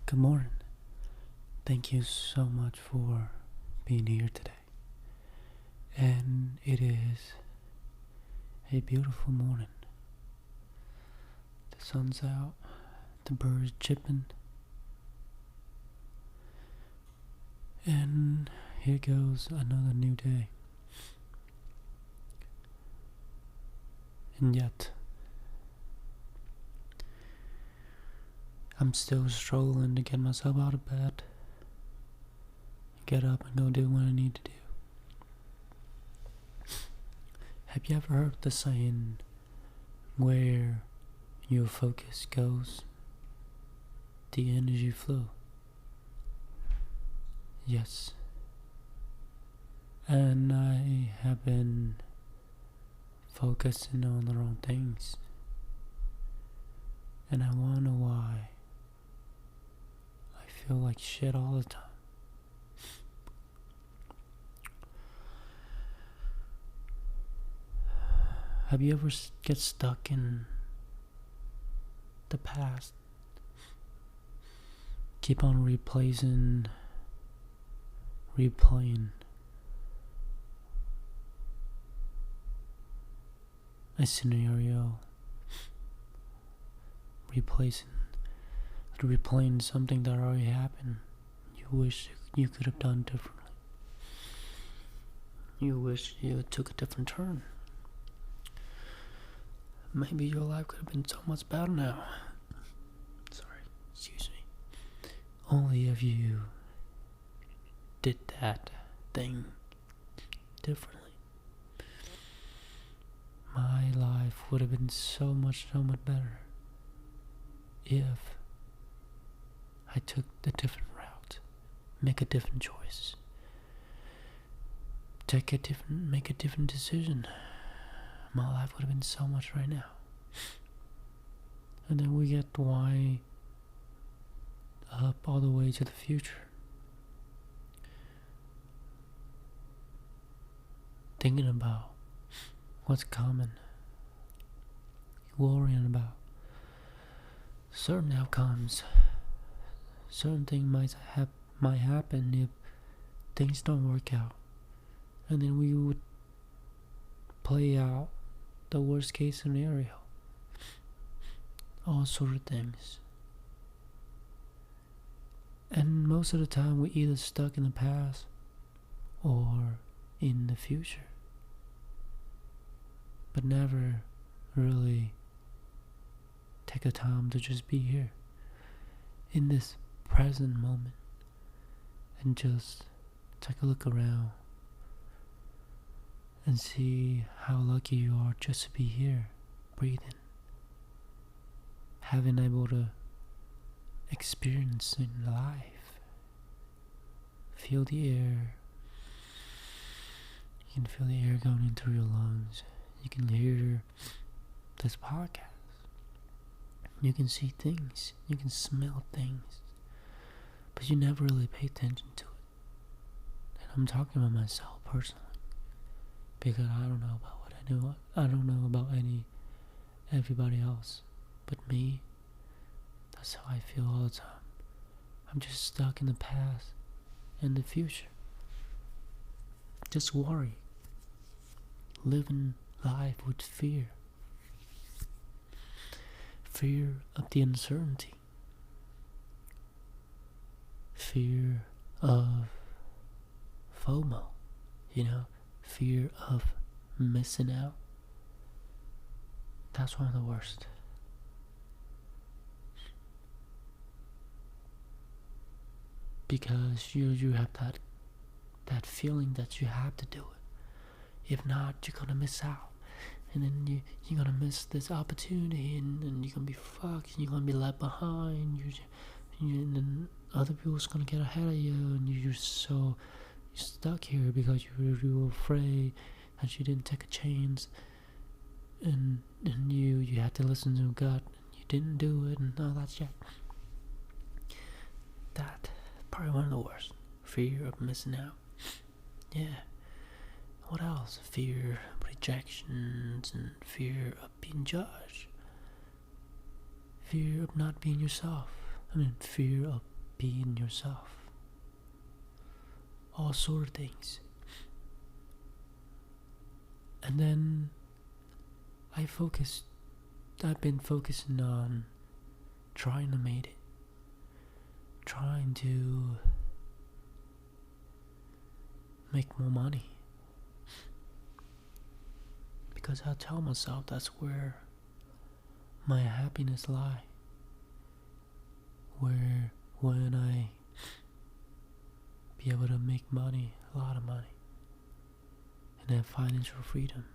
Good morning. Thank you so much for being here today. And it is a beautiful morning. The sun's out, the birds chirping, and here goes another new day. And yet, I'm still struggling to get myself out of bed, get up and go do what I need to do. Have you ever heard the saying, where your focus goes, the energy flow? Yes. And I have been focusing on the wrong things. And I wonder why I feel like shit all the time. Have you ever get stuck in the past? Keep on replaying a scenario, replaying something that already happened. You wish you could have done differently. You wish you took a different turn. Maybe your life could have been so much better now. Excuse me. Only if you did that thing differently. My life would have been so much better if I took the different route, make a different choice, make a different decision. My life would have been so much right now. And then we get why up all the way to the future. Thinking about what's coming, worrying about certain outcomes, certain things might happen if things don't work out, and then we would play out the worst case scenario, all sort of things. And most of the time we're either stuck in the past or in the future, but never really take the time to just be here in this present moment and just take a look around and see how lucky you are just to be here, breathing, having able to experience in life, feel the air. You can feel the air going in through your lungs. You can hear this podcast. You can see things. You can smell things. But you never really pay attention to it. And I'm talking about myself personally. Because I don't know about what I do. I don't know about everybody else. But me, that's how I feel all the time. I'm just stuck in the past and the future. Just worry. Living life with fear. Fear of the uncertainty. Fear of FOMO. Fear of missing out. That's one of the worst. Because you have that feeling that you have to do it. If not, you're gonna miss out. And then you're gonna miss this opportunity, and you're gonna be fucked, and you're gonna be left behind. And then other people's gonna get ahead of you, and you're stuck here because you were afraid that you didn't take a chance, and you had to listen to your gut, and you didn't do it, and all that shit. That probably one of the worst. Fear of missing out. Yeah. What else? Fear of rejections and fear of being judged. Fear of not being yourself. Fear of being yourself, all sort of things. And then I've been focusing on trying to make it, trying to make more money, because I tell myself that's where my happiness lie. Where when I be able to make money, a lot of money, and have financial freedom,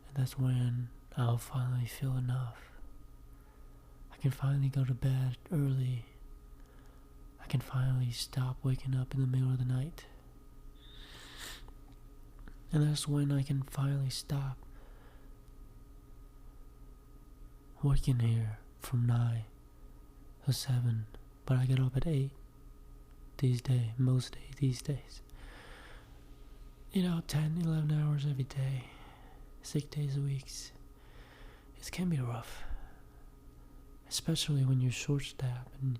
and that's when I'll finally feel enough. I can finally go to bed early. I can finally stop waking up in the middle of the night. And that's when I can finally stop working here from 9 to 7, but I get up at 8 most days these days. 10, 11 hours every day, 6 days a week. It can be rough, especially when you're short-staffed and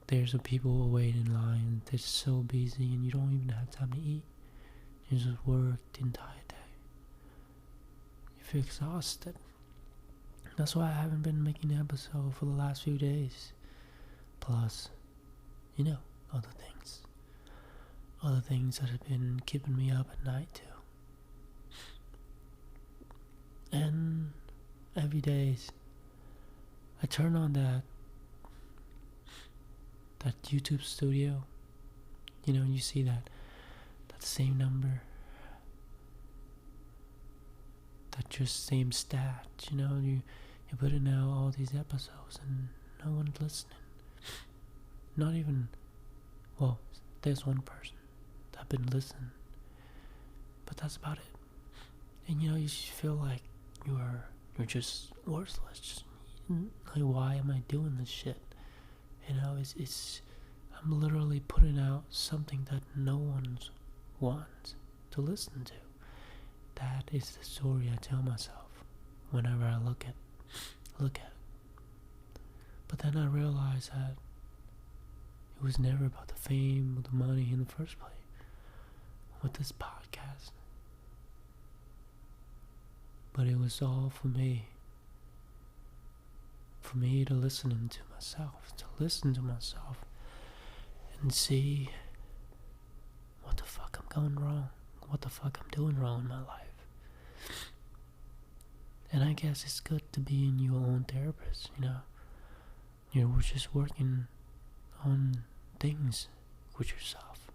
there's people waiting in line. They're so busy and you don't even have time to eat. You just work the entire day. You feel exhausted. That's why I haven't been making an episode for the last few days. Plus, other things. Other things that have been keeping me up at night too. And every day I turn on that YouTube studio. You see that same number, that just same stat. You put in now all these episodes and no one's listening. Not even, well, there's one person that been listening, but that's about it. And you just feel like you're just worthless. Like, why am I doing this shit? It's I'm literally putting out something that no one wants to listen to. That is the story I tell myself whenever I look at it. But then I realized that it was never about the fame or the money in the first place with this podcast. But it was all for me to listen to myself and see what the fuck I'm going wrong, what the fuck I'm doing wrong in my life. And I guess it's good to be in your own therapist. You're just working on things with yourself.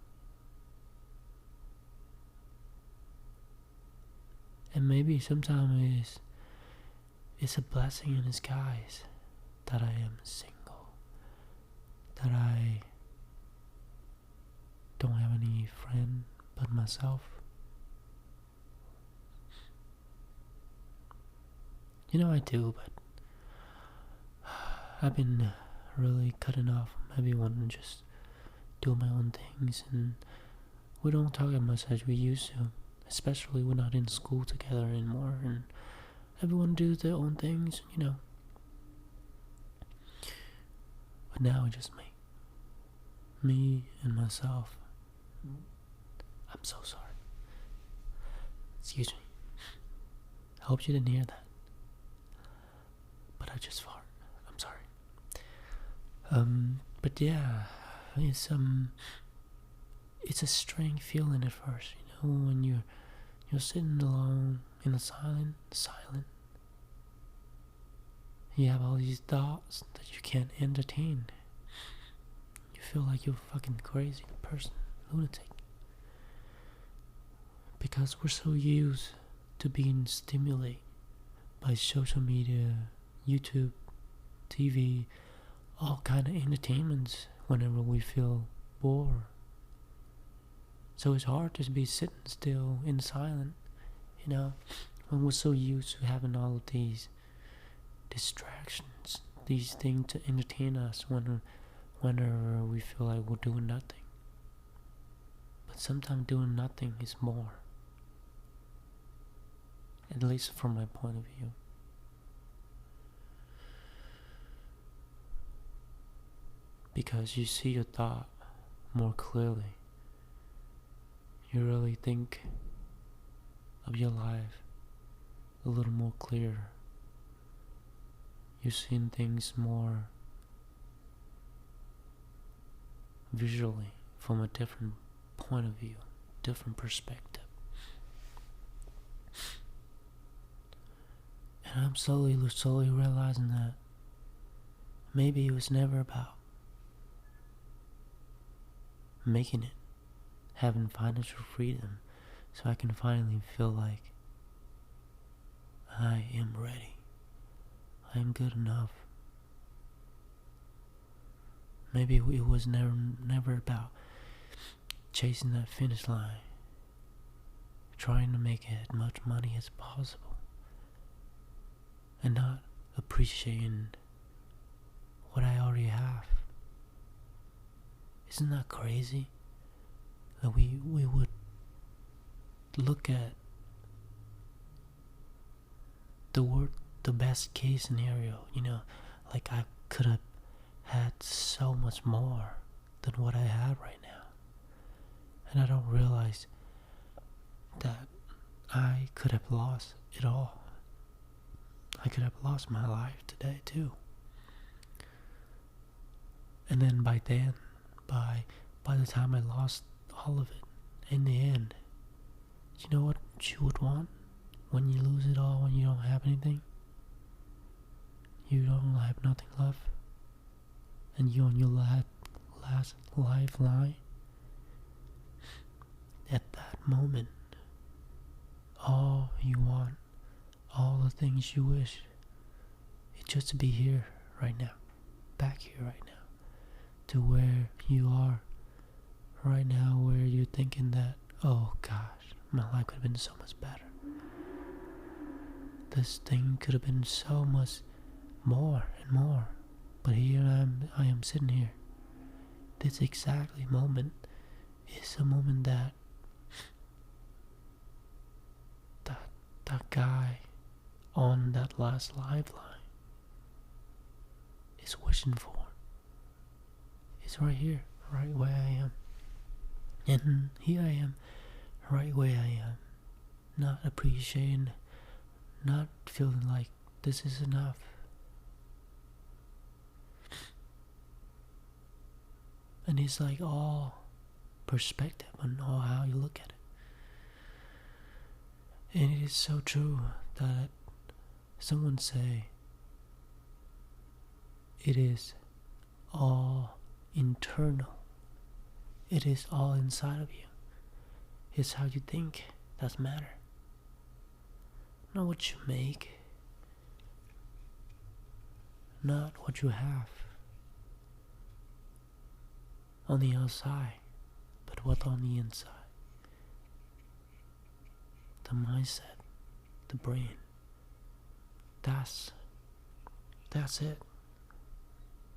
And maybe sometimes it's a blessing in disguise that I am single, that I don't have any friend but myself. I do, but I've been really cutting off everyone and just do my own things, and we don't talk as much as we used to, especially we're not in school together anymore, and everyone does their own things, But now it's just me and myself. I'm so sorry. Excuse me. I hope you didn't hear that. But I just farted. I'm sorry. But yeah, it's a strange feeling at first, when you're sitting alone in the silent. You have all these thoughts that you can't entertain. You feel like you're fucking crazy person, lunatic. Because we're so used to being stimulated by social media, YouTube, TV, all kind of entertainments whenever we feel bored. So it's hard to be sitting still in silence, when we're so used to having all of these distractions, these things to entertain us whenever we feel like we're doing nothing. But sometimes doing nothing is more, at least from my point of view. because you see your thought more clearly. You really think of your life a little more clear. You're seeing things more visually from a different point of view, different perspective. And I'm slowly realizing that maybe it was never about making it, having financial freedom, so I can finally feel like I am ready. I am good enough. Maybe it was never about chasing that finish line, trying to make as much money as possible, and not appreciating what I already have. Isn't that crazy? That we would look at the best case scenario, like I could have had so much more than what I have right now. And I don't realize that I could have lost it all. I could have lost my life today too. And then by the time I lost all of it, in the end, you know what you would want when you lose it all, when you don't have anything? You don't have nothing left, and you're on your last lifeline. At that moment, all you want, all the things you wish, it's just to be here right now, back here right now, to where you are right now, where you're thinking that, oh gosh, my life could have been so much better. This thing could have been so much more and more, but here I am sitting here. This exactly moment is a moment that guy on that last lifeline is wishing for. It's right here, right where I am. And here I am, right where I am, not appreciating, not feeling like this is enough. And it's like all perspective on all how you look at it. And it is so true that someone say it is all internal. It is all inside of you. It's how you think that matter. Not what you make. Not what you have on the outside, but what on the inside. The mindset, the brain. That's it.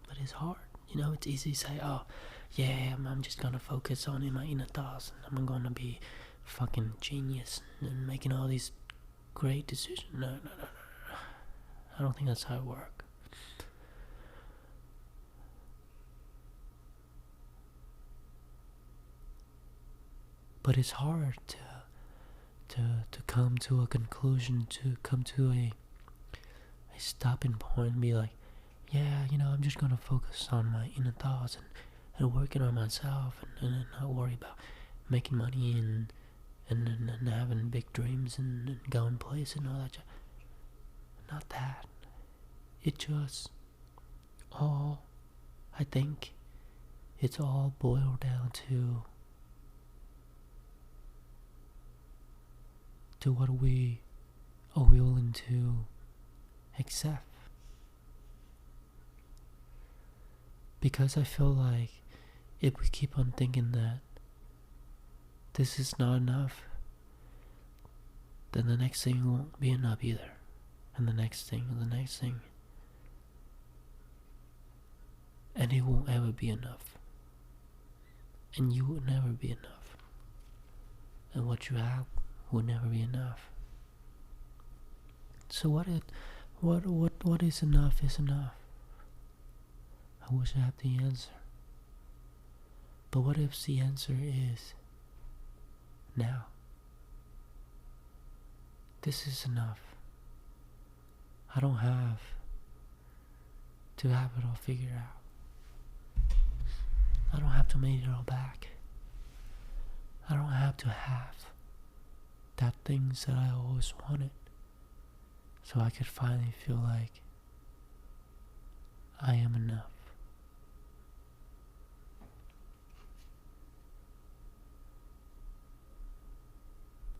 But it's hard. It's easy to say, oh, yeah, I'm just gonna focus on my inner thoughts and I'm gonna be fucking genius and making all these great decisions. No. I don't think that's how it works. But it's hard to come to a conclusion, to come to a stopping point and be like, yeah, I'm just gonna focus on my inner thoughts and working on myself and not worry about making money and having big dreams and going places and all that. Not that. It just all, I think, it's all boiled down to what we are willing to accept. Because I feel like if we keep on thinking that this is not enough, then the next thing won't be enough either. And the next thing, and the next thing. And it won't ever be enough. And you will never be enough. And what you have will never be enough. So what is enough is enough. I wish I had the answer. But what if the answer is now? This is enough. I don't have to have it all figured out. I don't have to make it all back. I don't have to have that things that I always wanted, so I could finally feel like I am enough.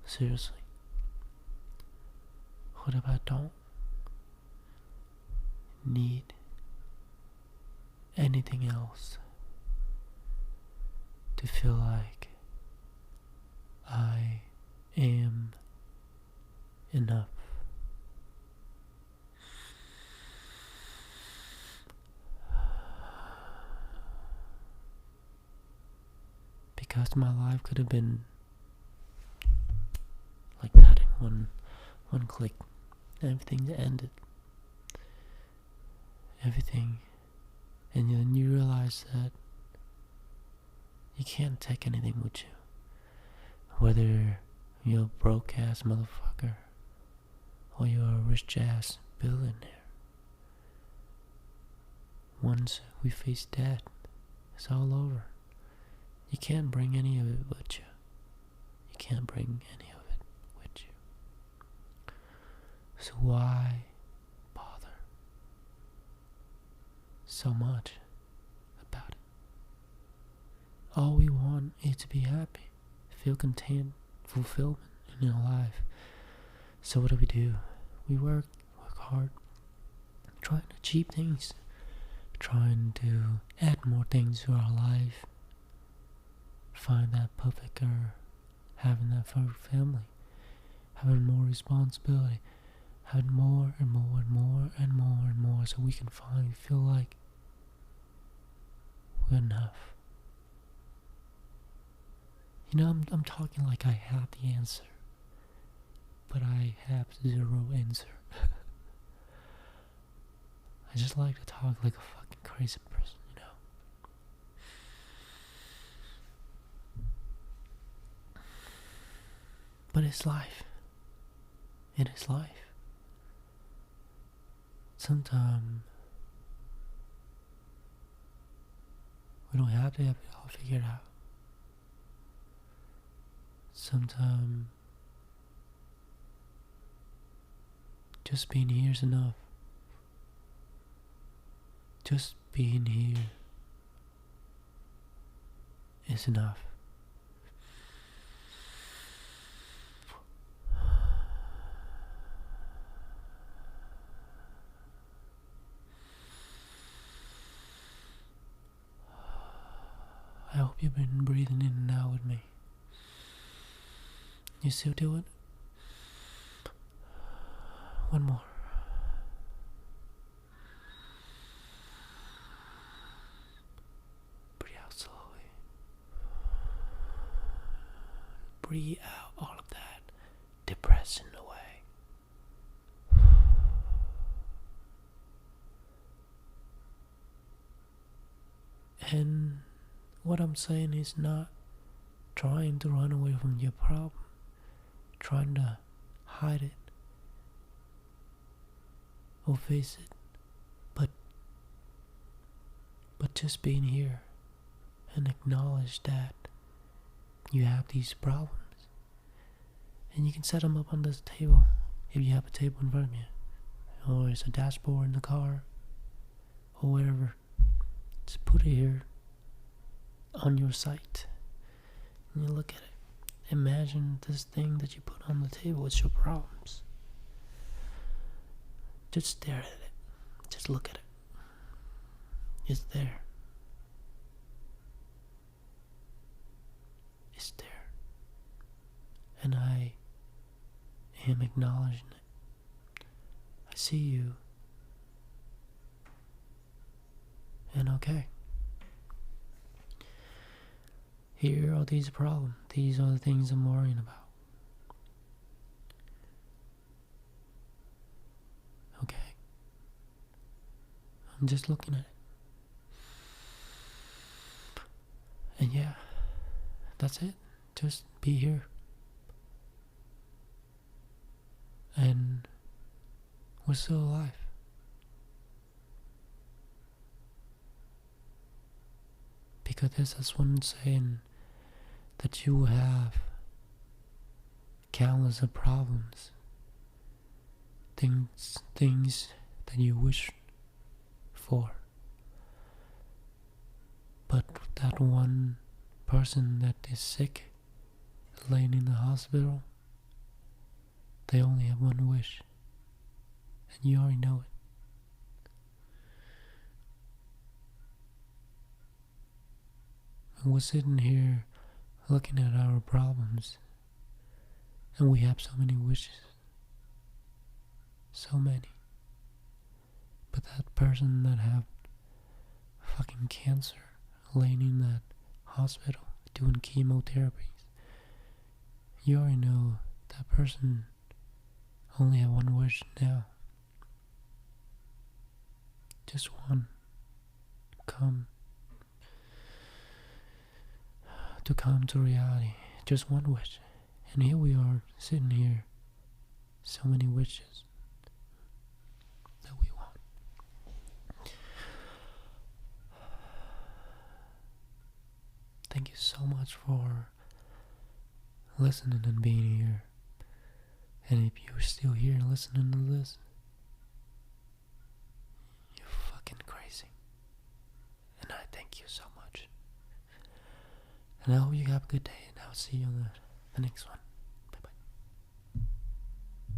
Seriously, what if I don't need anything else to feel like I am enough? Because my life could have been like that in one click. Everything's ended. Everything. And then you realize that you can't take anything with you. Whether you're a broke ass motherfucker or you're a rich ass billionaire. Once we face death, it's all over. You can't bring any of it with you. You can't bring any of it with you. So why bother so much about it? All we want is to be happy, feel content, fulfillment in our life. So what do? We work hard, trying to achieve things, trying to add more things to our life, find that perfect girl, having that perfect family, having more responsibility, having more and more and more and more and more, so we can finally feel like we're enough. You know, I'm talking like I have the answer, but I have zero answer. I just like to talk like a fucking crazy person, you know. But it's life. It is life. Sometimes we don't have to have it all figured out. Sometimes just being here is enough. Just being here is enough. I hope you've been breathing in and out with me. You still do it? One more. Breathe out slowly. Breathe out all of that depression away. And what I'm saying is not trying to run away from your problem, trying to hide it or face it, but just being here and acknowledge that you have these problems, and you can set them up on this table if you have a table in front of you, or it's a dashboard in the car, or wherever. Just put it here on your sight and you look at it. Imagine this thing that you put on the table with your problems. Just stare at it. Just look at it. It's there. It's there. And I am acknowledging it. I see you. And okay. Here are these problems. These are the things I'm worrying about. Okay. I'm just looking at it. And yeah, that's it. Just be here. And we're still alive. Because there's this one saying that you have countless of problems. Things that you wish for. But that one person that is sick, laying in the hospital, they only have one wish. And you already know it. And we're sitting here looking at our problems, and we have so many wishes. So many. But that person that have fucking cancer, laying in that hospital, doing chemotherapies, you already know that person only have one wish now. Just one. Come to reality. Just one wish. And here we are, sitting here. So many wishes that we want. Thank you so much for listening and being here. And if you're still here listening to this, you're fucking crazy. And I thank you so much. And I hope you have a good day, and I'll see you on the next one.